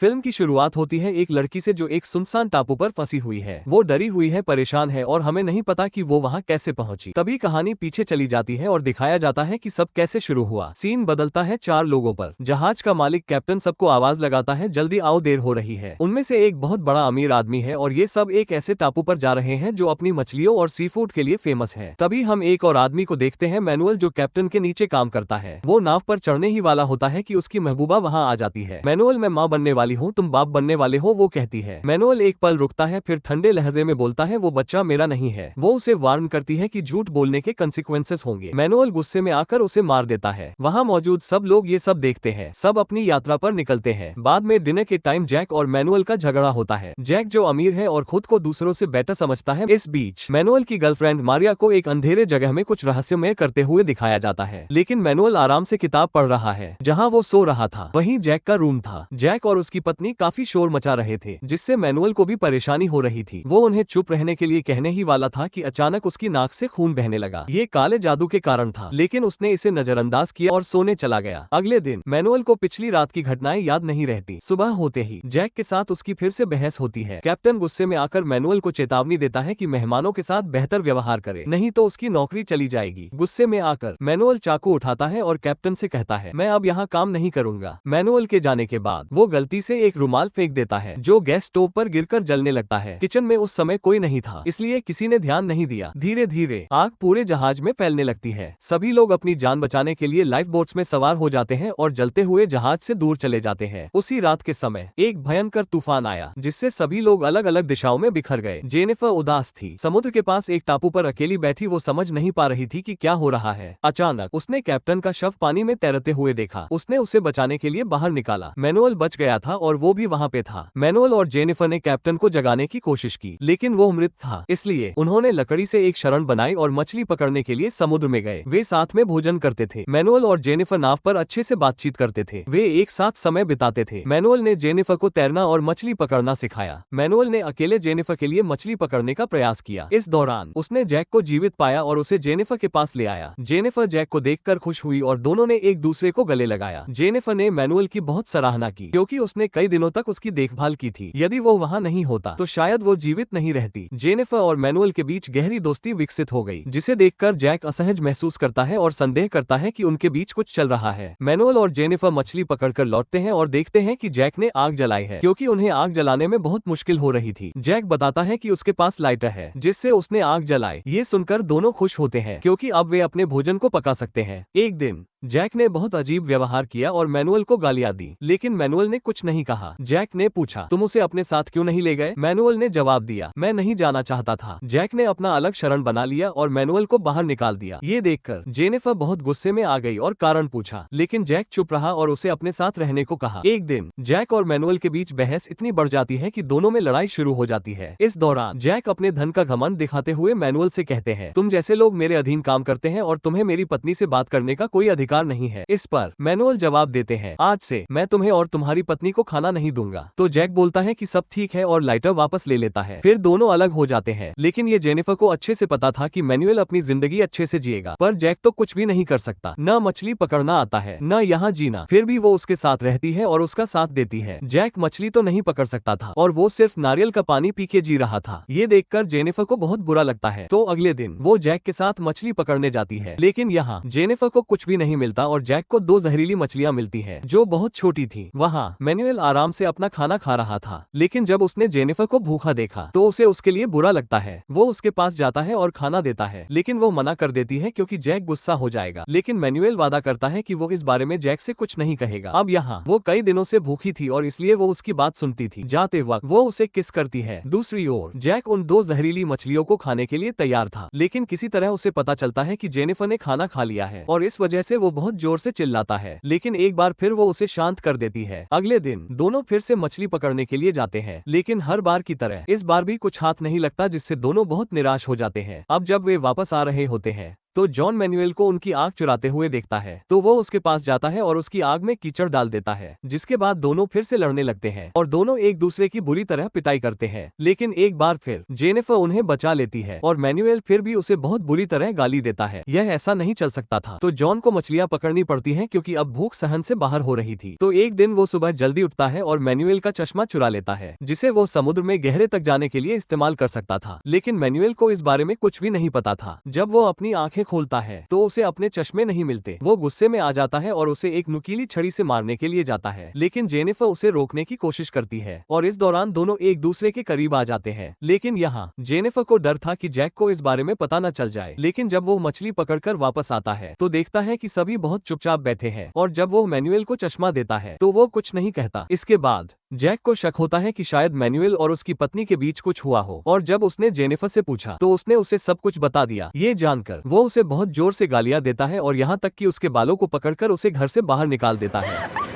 Film की शुरुआत होती है एक लड़की से जो एक सुनसान टापू पर फंसी हुई है। वो डरी हुई है, परेशान है और हमें नहीं पता कि वो वहाँ कैसे पहुंची। तभी कहानी पीछे चली जाती है और दिखाया जाता है कि सब कैसे शुरू हुआ। सीन बदलता है 4 लोगों पर। जहाज का मालिक कैप्टन सबको आवाज लगाता है, जल्दी आओ, देर हो रही है। उनमें से एक बहुत बड़ा अमीर आदमी है और ये सब एक ऐसे टापू पर जा रहे हैं जो अपनी मछलियों और सी फूड के लिए फेमस है। तभी हम एक और आदमी को देखते हैं, मैनुअल, जो कैप्टन के नीचे काम करता है। वो नाव पर चढ़ने ही वाला होता है कि उसकी महबूबा वहाँ आ जाती है। मैनुअल, मैं माँ बनने वाली हूँ, तुम बाप बनने वाले हो, वो कहती है। मैनुअल एक पल रुकता है, फिर ठंडे लहजे में बोलता है, वो बच्चा मेरा नहीं है। वो उसे वार्न करती है कि झूठ बोलने के कंसिक्वेंसेस होंगे। मैनुअल गुस्से में आकर उसे मार देता है। वहाँ मौजूद सब लोग ये सब देखते हैं। सब अपनी यात्रा पर निकलते हैं। बाद में डिनर के टाइम जैक और मैनुअल का झगड़ा होता है। जैक जो अमीर है और खुद को दूसरों से बेटर समझता है। इस बीच मैनुअल की गर्लफ्रेंड मारिया को एक अंधेरे जगह में कुछ रहस्यमय करते हुए दिखाया जाता है, लेकिन मैनुअल आराम से किताब पढ़ रहा है जहाँ वो सो रहा था। वहीं जैक का रूम था। जैक और उसकी पत्नी काफी शोर मचा रहे थे, जिससे मैनुअल को भी परेशानी हो रही थी। वो उन्हें चुप रहने के लिए कहने ही वाला था कि अचानक उसकी नाक से खून बहने लगा। ये काले जादू के कारण था, लेकिन उसने इसे नजरअंदाज किया और सोने चला गया। अगले दिन मैनुअल को पिछली रात की घटनाएं याद नहीं रहती। सुबह होते ही जैक के साथ उसकी फिर से बहस होती है। कैप्टन गुस्से में आकर मैनुअल को चेतावनी देता है कि मेहमानों के साथ बेहतर व्यवहार करे, नहीं तो उसकी नौकरी चली जाएगी। गुस्से में आकर मैनुअल चाकू उठाता है और कैप्टन से कहता है, मैं अब यहाँ काम नहीं करूंगा। मैनुअल के जाने के बाद वो गलती से एक रुमाल फेंक देता है, जो गैस स्टोव पर गिरकर जलने लगता है। किचन में उस समय कोई नहीं था, इसलिए किसी ने ध्यान नहीं दिया। धीरे धीरे आग पूरे जहाज में फैलने लगती है। सभी लोग अपनी जान बचाने के लिए लाइफ बोट्स में सवार हो जाते हैं और जलते हुए जहाज से दूर चले जाते हैं। उसी रात के समय एक भयंकर तूफान आया, जिससे सभी लोग अलग अलग दिशाओं में बिखर गए। जेनिफर उदास थी। समुद्र के पास एक टापू पर अकेली बैठी वो समझ नहीं पा रही थी कि क्या हो रहा है। अचानक उसने कैप्टन का शव पानी में तैरते हुए देखा। उसने उसे बचाने के लिए बाहर निकाला। मैनुअल बच गया था और वो भी वहाँ पे था। मैनुअल और जेनिफर ने कैप्टन को जगाने की कोशिश की, लेकिन वो मृत था। इसलिए उन्होंने लकड़ी से एक शरण बनाई और मछली पकड़ने के लिए समुद्र में गए। वे साथ में भोजन करते थे। मैनुअल और जेनिफर नाव पर अच्छे से बातचीत करते थे। वे एक साथ समय बिताते थे। मैनुअल ने जेनिफर को तैरना और मछली पकड़ना सिखाया। मैनुअल ने अकेले जेनिफर के लिए मछली पकड़ने का प्रयास किया। इस दौरान उसने जैक को जीवित पाया और उसे जेनिफर के पास ले आया। जेनिफर जैक को देखकर खुश हुई और दोनों ने एक दूसरे को गले लगाया। जेनिफर ने मैनुअल की बहुत सराहना की, क्योंकि उसने कई दिनों तक उसकी देखभाल की थी। यदि वो वहाँ नहीं होता तो शायद वो जीवित नहीं रहती। जेनिफर और मैनुअल के बीच गहरी दोस्ती विकसित हो गई, जिसे देखकर जैक असहज महसूस करता है और संदेह करता है कि उनके बीच कुछ चल रहा है। मैनुअल और जेनिफर मछली पकड़कर लौटते हैं और देखते हैं कि जैक ने आग जलाई है, क्योंकि उन्हें आग जलाने में बहुत मुश्किल हो रही थी। जैक बताता है कि उसके पास लाइटर है, जिससे उसने आग जलाई। ये सुनकर दोनों खुश होते हैं, क्योंकि अब वे अपने भोजन को पका सकते हैं। एक दिन जैक ने बहुत अजीब व्यवहार किया और मैनुअल को गालियां दी, लेकिन मैनुअल ने कुछ नहीं कहा। जैक ने पूछा, तुम उसे अपने साथ क्यों नहीं ले गए? मैनुअल ने जवाब दिया, मैं नहीं जाना चाहता था। जैक ने अपना अलग शरण बना लिया और मैनुअल को बाहर निकाल दिया। ये देखकर जेनिफर बहुत गुस्से में आ गई और कारण पूछा, लेकिन जैक चुप रहा और उसे अपने साथ रहने को कहा। एक दिन जैक और मैनुअल के बीच बहस इतनी बढ़ जाती है कि दोनों में लड़ाई शुरू हो जाती है। इस दौरान जैक अपने धन का घमंड दिखाते हुए मैनुअल से कहते हैं, तुम जैसे लोग मेरे अधीन काम करते हैं और तुम्हें मेरी पत्नी से बात करने का कोई अधिकार नहीं है। इस पर मैनुअल जवाब देते हैं, आज से मैं तुम्हें और तुम्हारी पत्नी को खाना नहीं दूंगा। तो जैक बोलता है कि सब ठीक है और लाइटर वापस ले लेता है। फिर दोनों अलग हो जाते हैं, लेकिन ये जेनिफर को अच्छे से पता था कि मैनुअल अपनी जिंदगी अच्छे से जिएगा, पर जैक तो कुछ भी नहीं कर सकता। न मछली पकड़ना आता है, न यहाँ जीना। फिर भी वो उसके साथ रहती है और उसका साथ देती है। जैक मछली तो नहीं पकड़ सकता था और वो सिर्फ नारियल का पानी पी के जी रहा था। ये देखकर जेनिफर को बहुत बुरा लगता है। तो अगले दिन वो जैक के साथ मछली पकड़ने जाती है, लेकिन यहाँ जेनिफर को कुछ भी नहीं मिलता और जैक को 2 जहरीली मछलियां मिलती हैं, जो बहुत छोटी थी। वहाँ मैनुअल आराम से अपना खाना खा रहा था, लेकिन जब उसने जेनिफर को भूखा देखा तो उसे उसके लिए बुरा लगता है। वो उसके पास जाता है और खाना देता है, लेकिन वो मना कर देती है क्योंकि जैक गुस्सा हो जाएगा। लेकिन मैनुअल वादा करता है कि वो इस बारे में जैक से कुछ नहीं कहेगा। अब यहाँ वो कई दिनों से भूखी थी और इसलिए वो उसकी बात सुनती थी। जाते वक्त वो उसे किस करती है। दूसरी ओर जैक उन 2 जहरीली मछलियों को खाने के लिए तैयार था, लेकिन किसी तरह उसे पता चलता है कि जेनिफर ने खाना खा लिया है और इस वजह से वो बहुत जोर से चिल्लाता है, लेकिन एक बार फिर वो उसे शांत कर देती है। अगले दिन दोनों फिर से मछली पकड़ने के लिए जाते हैं, लेकिन हर बार की तरह इस बार भी कुछ हाथ नहीं लगता, जिससे दोनों बहुत निराश हो जाते हैं। अब जब वे वापस आ रहे होते हैं तो जॉन मैनुएल को उनकी आग चुराते हुए देखता है, तो वो उसके पास जाता है और उसकी आग में कीचड़ डाल देता है, जिसके बाद दोनों फिर से लड़ने लगते हैं और दोनों एक दूसरे की बुरी तरह पिटाई करते हैं। लेकिन एक बार फिर जेनिफर उन्हें बचा लेती है और मैनुएल फिर भी उसे बहुत बुरी तरह गाली देता है। यह ऐसा नहीं चल सकता था, तो जॉन को मछलियां पकड़नी पड़ती हैं क्योंकि अब भूख सहन से बाहर हो रही थी। तो एक दिन वो सुबह जल्दी उठता है और मैनुएल का चश्मा चुरा लेता है, जिसे वो समुद्र में गहरे तक जाने के लिए इस्तेमाल कर सकता था। लेकिन मैनुएल को इस बारे में कुछ भी नहीं पता था। जब वो अपनी आंखें खोलता है तो उसे अपने चश्मे नहीं मिलते। वो गुस्से में आ जाता है और उसे एक नुकीली छड़ी से मारने के लिए जाता है, लेकिन जेनिफर उसे रोकने की कोशिश करती है और इस दौरान दोनों एक दूसरे के करीब आ जाते हैं। लेकिन यहाँ जेनिफर को डर था कि जैक को इस बारे में पता न चल जाए। लेकिन जब वो मछली पकड़कर वापस आता है तो देखता है कि सभी बहुत चुपचाप बैठे हैं और जब वो मैनुएल को चश्मा देता है तो वो कुछ नहीं कहता। इसके बाद जैक को शक होता है कि शायद मैनुएल और उसकी पत्नी के बीच कुछ हुआ हो, और जब उसने जेनिफर से पूछा तो उसने उसे सब कुछ बता दिया। ये जानकर वो उसे बहुत जोर से गालियां देता है और यहाँ तक कि उसके बालों को पकड़कर उसे घर से बाहर निकाल देता है।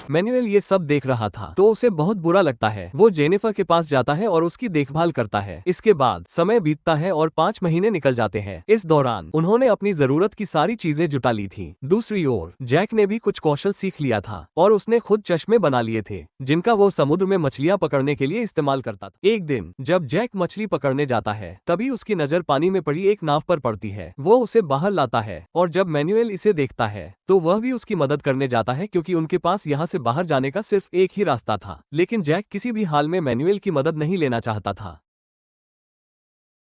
मैनुएल ये सब देख रहा था तो उसे बहुत बुरा लगता है। वो जेनिफर के पास जाता है और उसकी देखभाल करता है। इसके बाद समय बीतता है और 5 महीने निकल जाते हैं। इस दौरान उन्होंने अपनी जरूरत की सारी चीजें जुटा ली थी। दूसरी ओर जैक ने भी कुछ कौशल सीख लिया था और उसने खुद चश्मे बना लिए थे, जिनका वो समुद्र में मछलियां पकड़ने के लिए इस्तेमाल करता था। एक दिन जब जैक मछली पकड़ने जाता है तभी उसकी नजर पानी में पड़ी एक नाव पर पड़ती है। वो उसे बाहर लाता है और जब मैनुएल इसे देखता है तो वह भी उसकी मदद करने जाता है, क्योंकि उनके पास यहाँ से बाहर जाने का सिर्फ एक ही रास्ता था। लेकिन जैक किसी भी हाल में मैनुएल की मदद नहीं लेना चाहता था।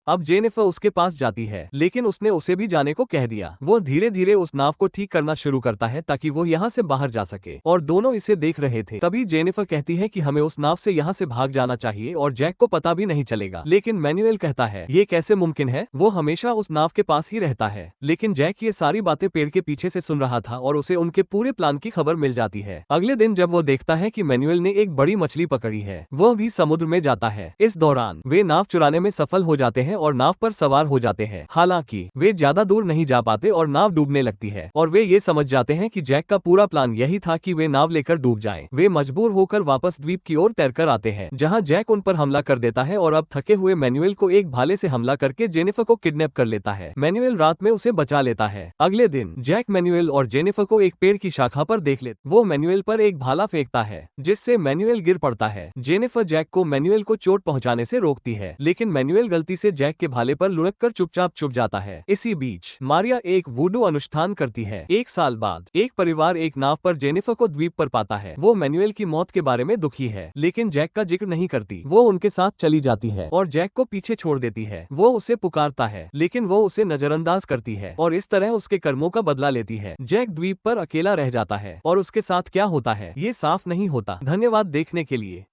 अब जेनिफर उसके पास जाती है, लेकिन उसने उसे भी जाने को कह दिया। वो धीरे धीरे उस नाव को ठीक करना शुरू करता है ताकि वो यहाँ से बाहर जा सके, और दोनों इसे देख रहे थे। तभी जेनिफर कहती है कि हमें उस नाव से यहाँ से भाग जाना चाहिए और जैक को पता भी नहीं चलेगा। लेकिन मैनुएल कहता है ये कैसे मुमकिन है, वो हमेशा उस नाव के पास ही रहता है। लेकिन जैक ये सारी बातें पेड़ के पीछे से सुन रहा था और उसे उनके पूरे प्लान की खबर मिल जाती है। अगले दिन जब वो देखता है कि मैनुएल ने एक बड़ी मछली पकड़ी है, वह भी समुद्र में जाता है। इस दौरान वे नाव चुराने में सफल हो जाते हैं और नाव पर सवार हो जाते हैं। हालांकि वे ज्यादा दूर नहीं जा पाते और नाव डूबने लगती है, और वे ये समझ जाते हैं कि जैक का पूरा प्लान यही था कि वे नाव लेकर डूब जाएं। वे मजबूर होकर वापस द्वीप की ओर तैरकर आते हैं, जहां जैक उन पर हमला कर देता है और अब थके हुए मैनुएल को एक भाले से हमला करके जेनिफर को किडनैप कर लेता है। मैनुएल रात में उसे बचा लेता है। अगले दिन जैक मैनुएल और जेनिफर को एक पेड़ की शाखा पर देख लेता। वो मैनुएल पर एक भाला फेंकता है, जिससे मैनुएल गिर पड़ता है। जेनिफर जैक को मैनुएल को चोट पहुंचाने से रोकती है, लेकिन मैनुएल गलती से जैक के भाले पर लुढ़क कर चुपचाप छुप जाता है। इसी बीच मारिया एक वुडू अनुष्ठान करती है। 1 साल बाद एक परिवार एक नाव पर जेनिफर को द्वीप पर पाता है। वो मैनुएल की मौत के बारे में दुखी है, लेकिन जैक का जिक्र नहीं करती। वो उनके साथ चली जाती है और जैक को पीछे छोड़ देती है। वो उसे पुकारता है, लेकिन वो उसे नजरअंदाज करती है और इस तरह उसके कर्मों का बदला लेती है। जैक द्वीप पर अकेला रह जाता है और उसके साथ क्या होता है ये साफ नहीं होता। धन्यवाद देखने के लिए।